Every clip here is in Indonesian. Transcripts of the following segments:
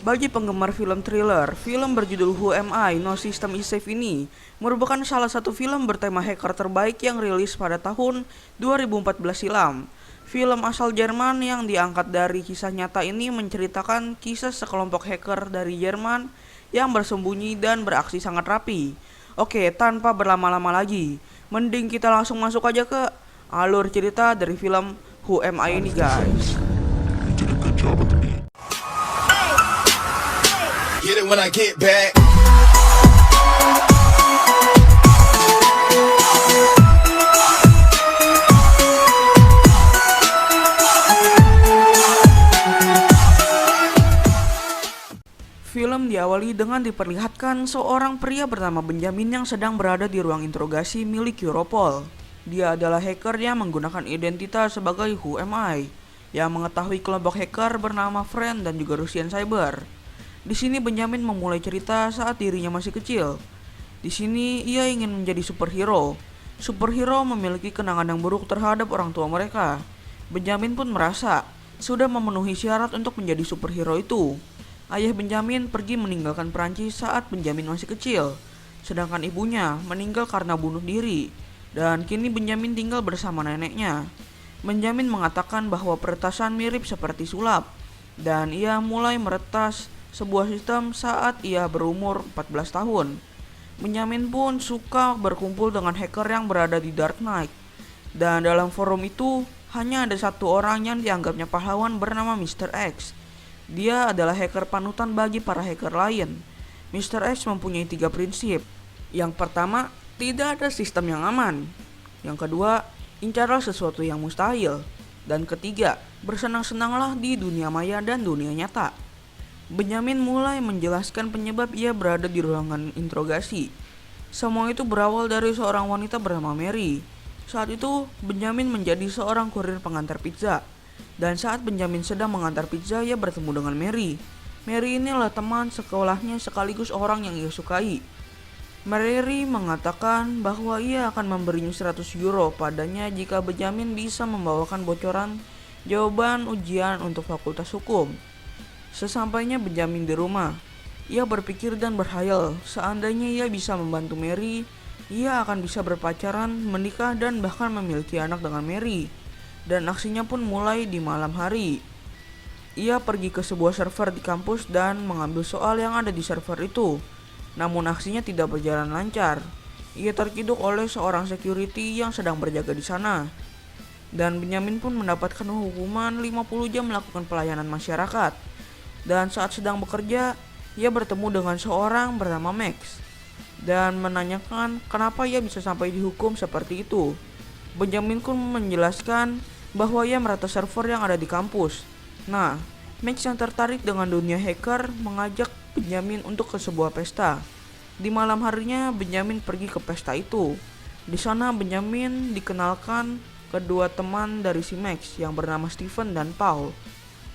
Bagi penggemar film thriller, film berjudul Who Am I? No System Is Safe ini merupakan salah satu film bertema hacker terbaik yang rilis pada tahun 2014 silam. Film asal Jerman yang diangkat dari kisah nyata ini menceritakan kisah sekelompok hacker dari Jerman yang bersembunyi dan beraksi sangat rapi. Oke, tanpa berlama-lama lagi, mending kita langsung masuk aja ke alur cerita dari film Who Am I ini, guys. Get it when I get back. Film diawali dengan diperlihatkan seorang pria bernama Benjamin yang sedang berada di ruang interogasi milik Europol. Dia adalah hacker yang menggunakan identitas sebagai Who Am I, yang mengetahui kelompok hacker bernama Friend dan juga Russian Cyber. Di sini Benjamin memulai cerita saat dirinya masih kecil. Di sini ia ingin menjadi superhero. Superhero memiliki kenangan yang buruk terhadap orang tua mereka. Benjamin pun merasa sudah memenuhi syarat untuk menjadi superhero itu. Ayah Benjamin pergi meninggalkan Perancis saat Benjamin masih kecil, sedangkan ibunya meninggal karena bunuh diri. Dan kini Benjamin tinggal bersama neneknya. Benjamin mengatakan bahwa peretasan mirip seperti sulap, dan ia mulai meretas sebuah sistem saat ia berumur 14 tahun. Benjamin pun suka berkumpul dengan hacker yang berada di Dark Knight. Dan dalam forum itu hanya ada satu orang yang dianggapnya pahlawan bernama Mr. X. Dia adalah hacker panutan bagi para hacker lain. Mr. X mempunyai 3 prinsip. Yang pertama, tidak ada sistem yang aman. Yang kedua, incarlah sesuatu yang mustahil. Dan ketiga, bersenang-senanglah di dunia maya dan dunia nyata. Benjamin mulai menjelaskan penyebab ia berada di ruangan interogasi. Semua itu berawal dari seorang wanita bernama Mary. Saat itu, Benjamin menjadi seorang kurir pengantar pizza. Dan saat Benjamin sedang mengantar pizza, ia bertemu dengan Mary. Mary ini adalah teman sekolahnya sekaligus orang yang ia sukai. Mary mengatakan bahwa ia akan memberinya 100 euro padanya jika Benjamin bisa membawakan bocoran jawaban ujian untuk fakultas hukum. Sesampainya Benjamin di rumah, ia berpikir dan berhayal seandainya ia bisa membantu Mary, ia akan bisa berpacaran, menikah dan bahkan memiliki anak dengan Mary. Dan aksinya pun mulai di malam hari. Ia pergi ke sebuah server di kampus dan mengambil soal yang ada di server itu. Namun aksinya tidak berjalan lancar. Ia terkiduk oleh seorang security yang sedang berjaga di sana. Dan Benjamin pun mendapatkan hukuman 50 jam melakukan pelayanan masyarakat. Dan saat sedang bekerja, ia bertemu dengan seorang bernama Max dan menanyakan kenapa ia bisa sampai dihukum seperti itu. Benjamin pun menjelaskan bahwa ia meretas server yang ada di kampus. Nah, Max yang tertarik dengan dunia hacker mengajak Benjamin untuk ke sebuah pesta. Di malam harinya, Benjamin pergi ke pesta itu. Di sana Benjamin dikenalkan kedua teman dari si Max yang bernama Steven dan Paul.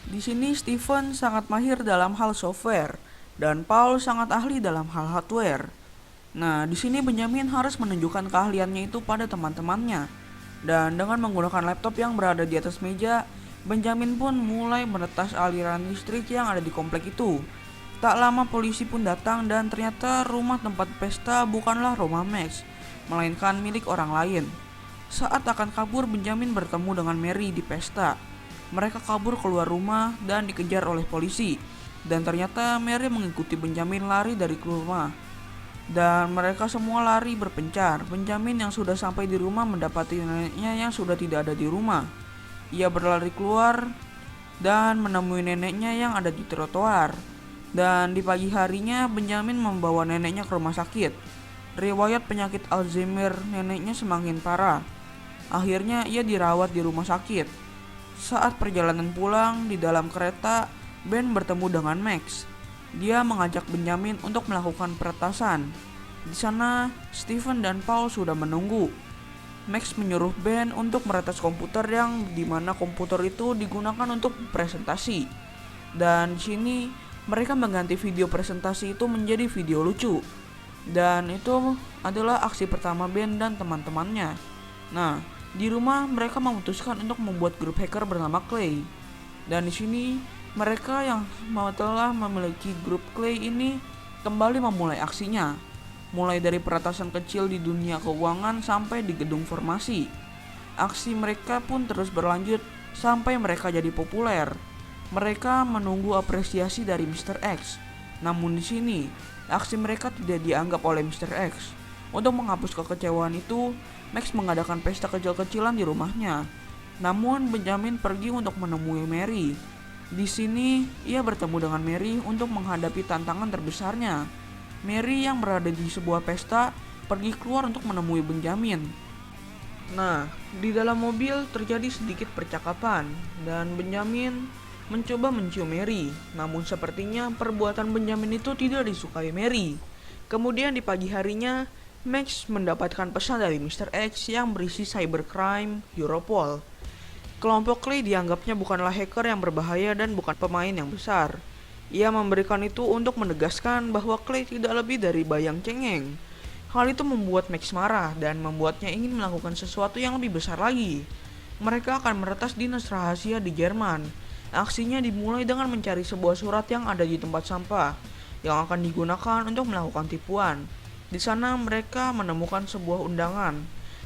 Di sini Steven sangat mahir dalam hal software dan Paul sangat ahli dalam hal hardware. Nah, di sini Benjamin harus menunjukkan keahliannya itu pada teman-temannya. Dan dengan menggunakan laptop yang berada di atas meja, Benjamin pun mulai meretas aliran listrik yang ada di komplek itu. Tak lama polisi pun datang dan ternyata rumah tempat pesta bukanlah rumah Max, melainkan milik orang lain. Saat akan kabur, Benjamin bertemu dengan Mary di pesta. Mereka kabur keluar rumah dan dikejar oleh polisi. Dan ternyata Mary mengikuti Benjamin lari dari rumah. Dan mereka semua lari berpencar. Benjamin yang sudah sampai di rumah mendapati neneknya yang sudah tidak ada di rumah. Ia berlari keluar dan menemui neneknya yang ada di trotoar. Dan di pagi harinya Benjamin membawa neneknya ke rumah sakit. Riwayat penyakit Alzheimer neneknya semakin parah. Akhirnya ia dirawat di rumah sakit. Saat perjalanan pulang di dalam kereta, Ben bertemu dengan Max. Dia mengajak Benjamin untuk melakukan peretasan. Di sana, Steven dan Paul sudah menunggu. Max menyuruh Ben untuk meretas komputer yang dimana komputer itu digunakan untuk presentasi. Dan di sini mereka mengganti video presentasi itu menjadi video lucu. Dan itu adalah aksi pertama Ben dan teman-temannya. Nah, di rumah mereka memutuskan untuk membuat grup hacker bernama Clay. Dan di sini Mereka yang telah memiliki grup Clay ini kembali memulai aksinya, mulai dari peretasan kecil di dunia keuangan sampai di gedung formasi. Aksi mereka pun terus berlanjut sampai mereka jadi populer. Mereka menunggu apresiasi dari Mr. X. Namun di sini, aksi mereka tidak dianggap oleh Mr. X. Untuk menghapus kekecewaan itu, Max mengadakan pesta kecil-kecilan di rumahnya. Namun Benjamin pergi untuk menemui Mary. Di sini, ia bertemu dengan Mary untuk menghadapi tantangan terbesarnya. Mary yang berada di sebuah pesta pergi keluar untuk menemui Benjamin. Nah, di dalam mobil terjadi sedikit percakapan dan Benjamin mencoba mencium Mary. Namun sepertinya perbuatan Benjamin itu tidak disukai Mary. Kemudian di pagi harinya, Max mendapatkan pesan dari Mr. X yang berisi cybercrime Europol. Kelompok Clay dianggapnya bukanlah hacker yang berbahaya dan bukan pemain yang besar. Ia memberikan itu untuk menegaskan bahwa Clay tidak lebih dari bayang cengeng. Hal itu membuat Max marah dan membuatnya ingin melakukan sesuatu yang lebih besar lagi. Mereka akan meretas dinas rahasia di Jerman. Aksinya dimulai dengan mencari sebuah surat yang ada di tempat sampah yang akan digunakan untuk melakukan tipuan. Di sana mereka menemukan sebuah undangan.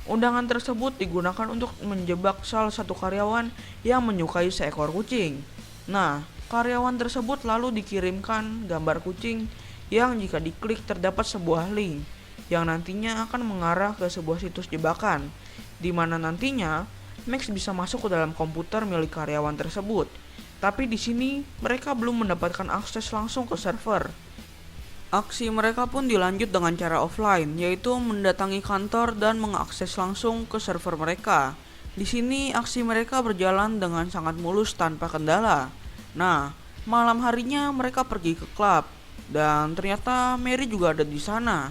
Undangan tersebut digunakan untuk menjebak salah satu karyawan yang menyukai seekor kucing. Nah, karyawan tersebut lalu dikirimkan gambar kucing yang jika diklik terdapat sebuah link yang nantinya akan mengarah ke sebuah situs jebakan, di mana nantinya Max bisa masuk ke dalam komputer milik karyawan tersebut. Tapi di sini mereka belum mendapatkan akses langsung ke server. Aksi mereka pun dilanjut dengan cara offline, yaitu mendatangi kantor dan mengakses langsung ke server mereka. Di sini aksi mereka berjalan dengan sangat mulus tanpa kendala. Nah, malam harinya mereka pergi ke klub dan ternyata Mary juga ada di sana.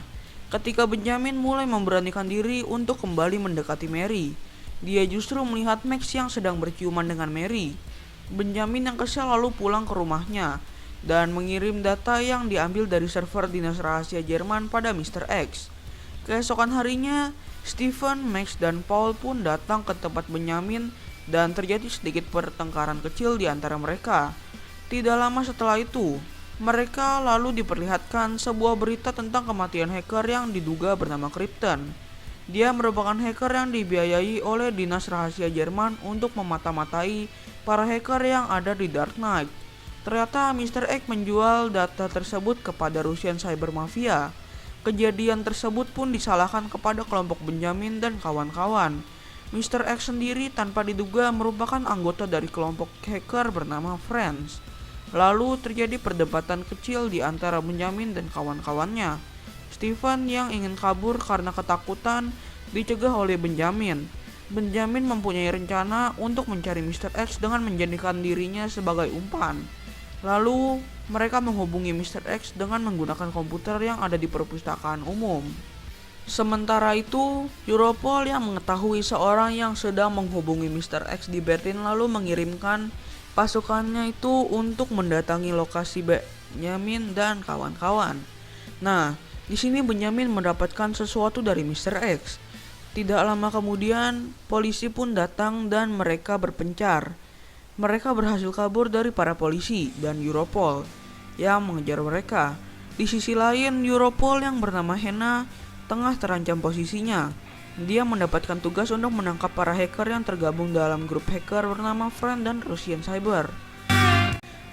Ketika Benjamin mulai memberanikan diri untuk kembali mendekati Mary, dia justru melihat Max yang sedang berciuman dengan Mary. Benjamin yang kesal lalu pulang ke rumahnya dan mengirim data yang diambil dari server dinas rahasia Jerman pada Mr. X. Keesokan harinya, Stephen, Max, dan Paul pun datang ke tempat Benjamin dan terjadi sedikit pertengkaran kecil di antara mereka. Tidak lama setelah itu, mereka lalu diperlihatkan sebuah berita tentang kematian hacker yang diduga bernama Krypton. Dia merupakan hacker yang dibiayai oleh dinas rahasia Jerman untuk memata-matai para hacker yang ada di Dark Knight. Ternyata Mr. X menjual data tersebut kepada Russian Cyber Mafia. Kejadian tersebut pun disalahkan kepada kelompok Benjamin dan kawan-kawan. Mr. X sendiri tanpa diduga merupakan anggota dari kelompok hacker bernama Friends. Lalu terjadi perdebatan kecil di antara Benjamin dan kawan-kawannya. Stephen yang ingin kabur karena ketakutan dicegah oleh Benjamin. Benjamin mempunyai rencana untuk mencari Mr. X dengan menjadikan dirinya sebagai umpan. Lalu mereka menghubungi Mr. X dengan menggunakan komputer yang ada di perpustakaan umum. Sementara itu, Europol yang mengetahui seorang yang sedang menghubungi Mr. X di Berlin lalu mengirimkan pasukannya itu untuk mendatangi lokasi Benjamin dan kawan-kawan. Nah, di sini Benjamin mendapatkan sesuatu dari Mr. X. Tidak lama kemudian, polisi pun datang dan mereka berpencar. Mereka berhasil kabur dari para polisi dan Europol yang mengejar mereka. Di sisi lain, Europol yang bernama Hena tengah terancam posisinya. Dia mendapatkan tugas untuk menangkap para hacker yang tergabung dalam grup hacker bernama Friend dan Russian Cyber.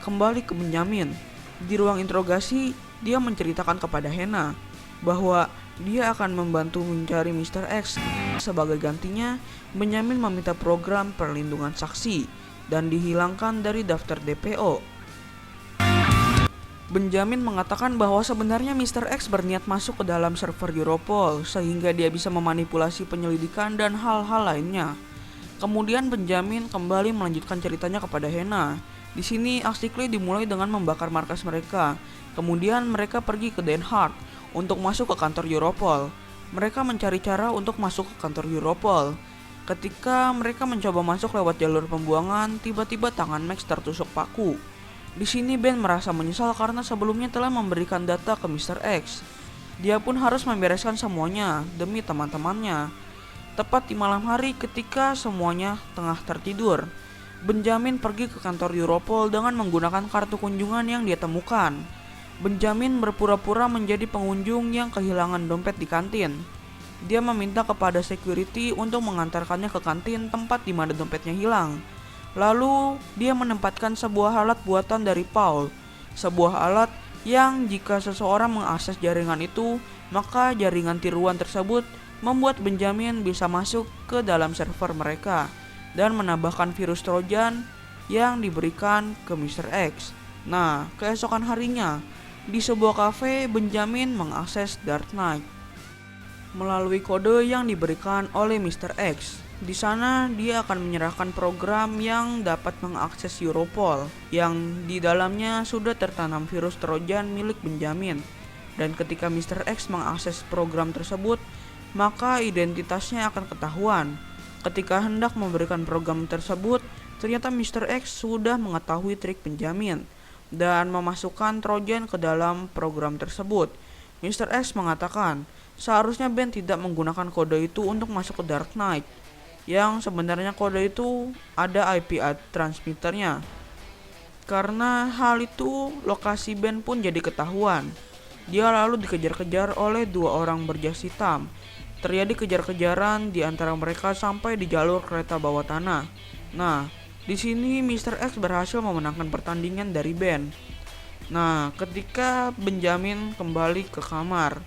Kembali ke Benjamin. Di ruang interogasi, dia menceritakan kepada Hena bahwa dia akan membantu mencari Mr. X. Sebagai gantinya, Benjamin meminta program perlindungan saksi dan dihilangkan dari daftar DPO. Benjamin mengatakan bahwa sebenarnya Mr. X berniat masuk ke dalam server Europol sehingga dia bisa memanipulasi penyelidikan dan hal-hal lainnya. Kemudian Benjamin kembali melanjutkan ceritanya kepada Hena. Di sini aksi Clay dimulai dengan membakar markas mereka. Kemudian mereka pergi ke Den Haag untuk masuk ke kantor Europol. Mereka mencari cara untuk masuk ke kantor Europol. Ketika mereka mencoba masuk lewat jalur pembuangan, tiba-tiba tangan Max tertusuk paku. Di sini Ben merasa menyesal karena sebelumnya telah memberikan data ke Mr. X. Dia pun harus membereskan semuanya demi teman-temannya. Tepat di malam hari ketika semuanya tengah tertidur, Benjamin pergi ke kantor Europol dengan menggunakan kartu kunjungan yang dia temukan. Benjamin berpura-pura menjadi pengunjung yang kehilangan dompet di kantin. Dia meminta kepada security untuk mengantarkannya ke kantin tempat di mana dompetnya hilang. Lalu, dia menempatkan sebuah alat buatan dari Paul. Sebuah alat yang jika seseorang mengakses jaringan itu, maka jaringan tiruan tersebut membuat Benjamin bisa masuk ke dalam server mereka dan menambahkan virus Trojan yang diberikan ke Mr. X. Nah, keesokan harinya, di sebuah kafe, Benjamin mengakses Dark Knight melalui kode yang diberikan oleh Mr. X. Di sana, dia akan menyerahkan program yang dapat mengakses Europol, yang di dalamnya sudah tertanam virus Trojan milik Benjamin. Dan ketika Mr. X mengakses program tersebut, maka identitasnya akan ketahuan. Ketika hendak memberikan program tersebut, ternyata Mr. X sudah mengetahui trik Benjamin dan memasukkan Trojan ke dalam program tersebut. Mr. X mengatakan, seharusnya Ben tidak menggunakan kode itu untuk masuk ke Dark Knight, yang sebenarnya kode itu ada IP transmitternya. Karena hal itu, lokasi Ben pun jadi ketahuan. Dia lalu dikejar-kejar oleh dua orang berjas hitam. Terjadi kejar-kejaran di antara mereka sampai di jalur kereta bawah tanah. Nah, di sini Mr. X berhasil memenangkan pertandingan dari Ben. Nah, ketika Benjamin kembali ke kamar,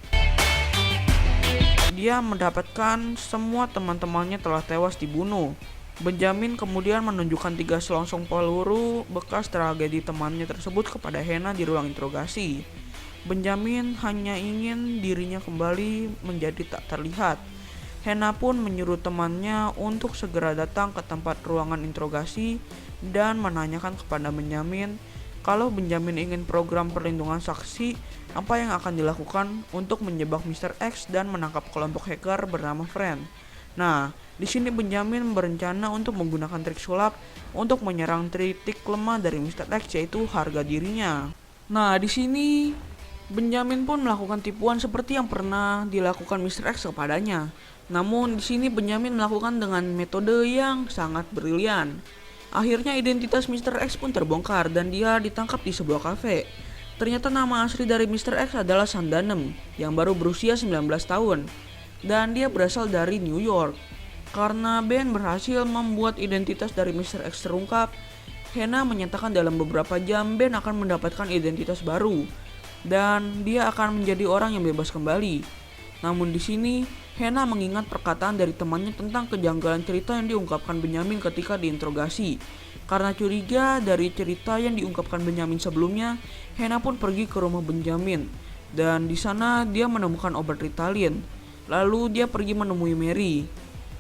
dia mendapatkan semua teman-temannya telah tewas dibunuh. Benjamin kemudian menunjukkan 3 selongsong peluru bekas tragedi temannya tersebut kepada Hannah di ruang interogasi. Benjamin hanya ingin dirinya kembali menjadi tak terlihat. Hannah pun menyuruh temannya untuk segera datang ke tempat ruangan interogasi dan menanyakan kepada Benjamin kalau Benjamin ingin program perlindungan saksi, apa yang akan dilakukan untuk menjebak Mr. X dan menangkap kelompok hacker bernama Friend. Nah, di sini Benjamin berencana untuk menggunakan trik sulap untuk menyerang titik lemah dari Mr. X, yaitu harga dirinya. Nah, di sini Benjamin pun melakukan tipuan seperti yang pernah dilakukan Mr. X kepadanya. Namun di sini Benjamin melakukan dengan metode yang sangat brilian. Akhirnya identitas Mr. X pun terbongkar dan dia ditangkap di sebuah kafe. Ternyata nama asli dari Mr. X adalah Sandanem yang baru berusia 19 tahun. Dan dia berasal dari New York. Karena Ben berhasil membuat identitas dari Mr. X terungkap, Hannah menyatakan dalam beberapa jam Ben akan mendapatkan identitas baru dan dia akan menjadi orang yang bebas kembali. Namun di sini Hannah mengingat perkataan dari temannya tentang kejanggalan cerita yang diungkapkan Benjamin ketika diinterogasi. Karena curiga dari cerita yang diungkapkan Benjamin sebelumnya, Hannah pun pergi ke rumah Benjamin dan di sana dia menemukan obat Ritalin. Lalu dia pergi menemui Mary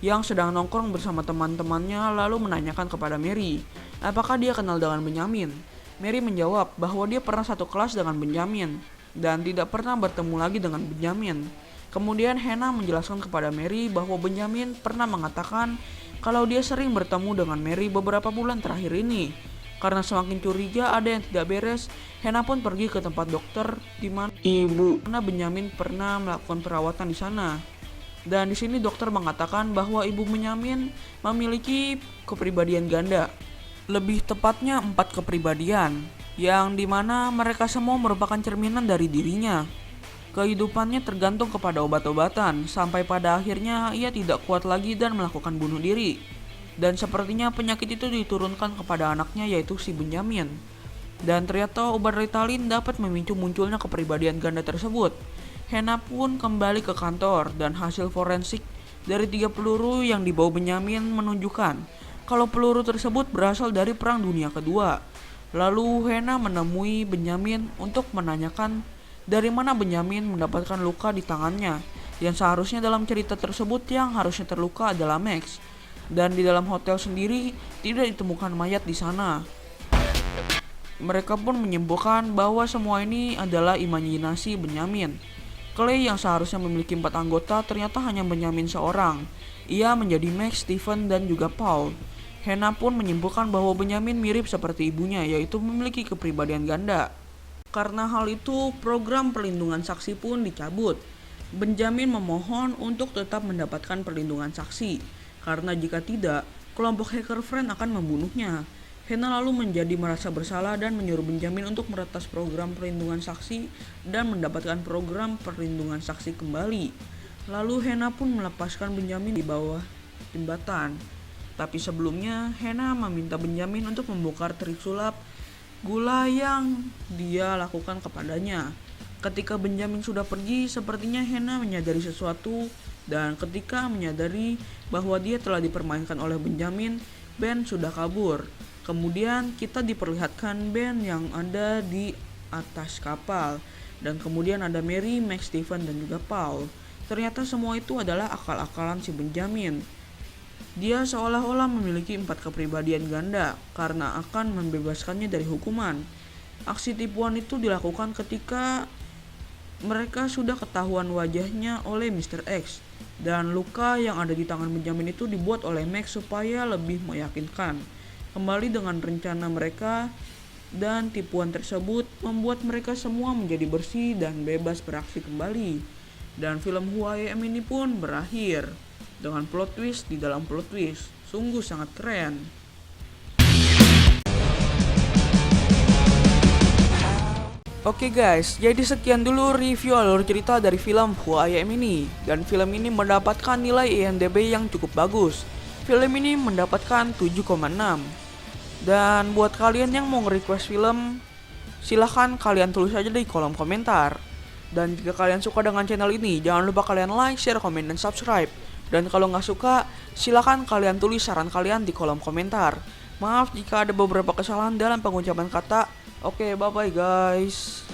yang sedang nongkrong bersama teman-temannya, lalu menanyakan kepada Mary apakah dia kenal dengan Benjamin. Mary menjawab bahwa dia pernah satu kelas dengan Benjamin dan tidak pernah bertemu lagi dengan Benjamin. Kemudian Hannah menjelaskan kepada Mary bahwa Benjamin pernah mengatakan kalau dia sering bertemu dengan Mary beberapa bulan terakhir ini. Karena semakin curiga ada yang tidak beres, Hannah pun pergi ke tempat dokter di mana Benjamin pernah melakukan perawatan di sana. Dan di sini dokter mengatakan bahwa ibu Benjamin memiliki kepribadian ganda. Lebih tepatnya 4 kepribadian, yang dimana mereka semua merupakan cerminan dari dirinya. Kehidupannya tergantung kepada obat-obatan, sampai pada akhirnya ia tidak kuat lagi dan melakukan bunuh diri. Dan sepertinya penyakit itu diturunkan kepada anaknya, yaitu si Benjamin. Dan ternyata obat Ritalin dapat memicu munculnya kepribadian ganda tersebut. Hannah pun kembali ke kantor dan hasil forensik dari 3 peluru yang dibawa Benjamin menunjukkan kalau peluru tersebut berasal dari Perang Dunia Kedua. Lalu Hannah menemui Benjamin untuk menanyakan dari mana Benjamin mendapatkan luka di tangannya, yang seharusnya dalam cerita tersebut yang harusnya terluka adalah Max. Dan di dalam hotel sendiri tidak ditemukan mayat di sana. Mereka pun menyimpulkan bahwa semua ini adalah imajinasi Benjamin. Clay yang seharusnya memiliki 4 anggota ternyata hanya Benjamin seorang. Ia menjadi Max, Stephen, dan juga Paul. Hannah pun menyimpulkan bahwa Benjamin mirip seperti ibunya, yaitu memiliki kepribadian ganda. Karena hal itu, program perlindungan saksi pun dicabut. Benjamin memohon untuk tetap mendapatkan perlindungan saksi, karena jika tidak, kelompok hacker Friend akan membunuhnya. Hena lalu menjadi merasa bersalah dan menyuruh Benjamin untuk meretas program perlindungan saksi dan mendapatkan program perlindungan saksi kembali. Lalu Hena pun melepaskan Benjamin di bawah jembatan. Tapi sebelumnya, Hena meminta Benjamin untuk membongkar trik sulap gula yang dia lakukan kepadanya. Ketika Benjamin sudah pergi, sepertinya Hena menyadari sesuatu, dan ketika menyadari bahwa dia telah dipermainkan oleh Benjamin, Ben sudah kabur. Kemudian kita diperlihatkan Ben yang ada di atas kapal, dan kemudian ada Mary, Max, Steven, dan juga Paul. Ternyata semua itu adalah akal-akalan si Benjamin. Dia seolah-olah memiliki 4 kepribadian ganda karena akan membebaskannya dari hukuman. Aksi tipuan itu dilakukan ketika mereka sudah ketahuan wajahnya oleh Mr. X, dan luka yang ada di tangan Benjamin itu dibuat oleh Max supaya lebih meyakinkan. Kembali dengan rencana mereka, dan tipuan tersebut membuat mereka semua menjadi bersih dan bebas beraksi kembali. Dan film Who I Am ini pun berakhir dengan plot twist di dalam plot twist. Sungguh sangat keren. Oke guys, jadi sekian dulu review alur cerita dari film Who I Am ini. Dan film ini mendapatkan nilai IMDb yang cukup bagus. Film ini mendapatkan 7,6. Dan buat kalian yang mau nge-request film, silahkan kalian tulis aja di kolom komentar. Dan jika kalian suka dengan channel ini, jangan lupa kalian like, share, komen, dan subscribe. Dan kalau nggak suka, silahkan kalian tulis saran kalian di kolom komentar. Maaf jika ada beberapa kesalahan dalam pengucapan kata. Oke, bye-bye guys.